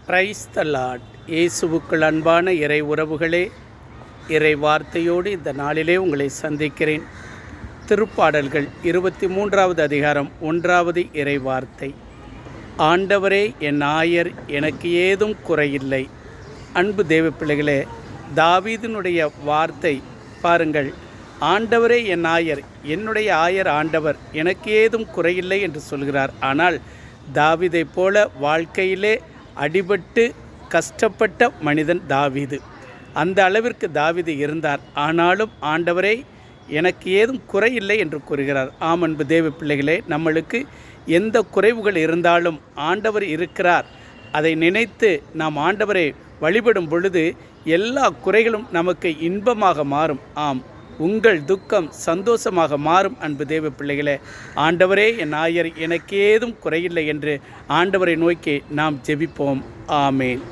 Praise the Lord. இயேசுவுக்குள் அன்பான இறை உறவுகளே, இறை வார்த்தையோடு இந்த நாளிலே உங்களை சந்திக்கிறேன். திருப்பாடல்கள் 23வது அதிகாரம் 1வது இறை வார்த்தை. ஆண்டவரே என் ஆயர், எனக்கு ஏதும் குறையில்லை. அன்பு தேவ பிள்ளைகளே, தாவீதினுடைய வார்த்தை பாருங்கள். ஆண்டவரே என் ஆயர், என்னுடைய ஆயர் ஆண்டவர், எனக்கு ஏதும் குறையில்லை என்று சொல்கிறார். ஆனால் தாவீதை போல வாழ்க்கையிலே அடிபட்டு கஷ்டப்பட்ட மனிதன் தாவீது. அந்த அளவிற்கு தாவீது இருந்தார். ஆனாலும் ஆண்டவரே எனக்கு ஏதும் குறையில்லை என்று கூறுகிறார். ஆம் அன்பு தேவ பிள்ளைகளே, நம்மளுக்கு எந்த குறைவுகள் இருந்தாலும் ஆண்டவர் இருக்கிறார். அதை நினைத்து நாம் ஆண்டவரை வழிபடும் பொழுது எல்லா குறைகளும் நமக்கு இன்பமாக மாறும். ஆம், உங்கள் துக்கம் சந்தோஷமாக மாறும். அன்பு தேவ பிள்ளைகளே, ஆண்டவரே என் ஆயர், எனக்கு ஏதும் குறையில்லை என்று ஆண்டவரை நோக்கி நாம் ஜெபிப்போம். ஆமேன்.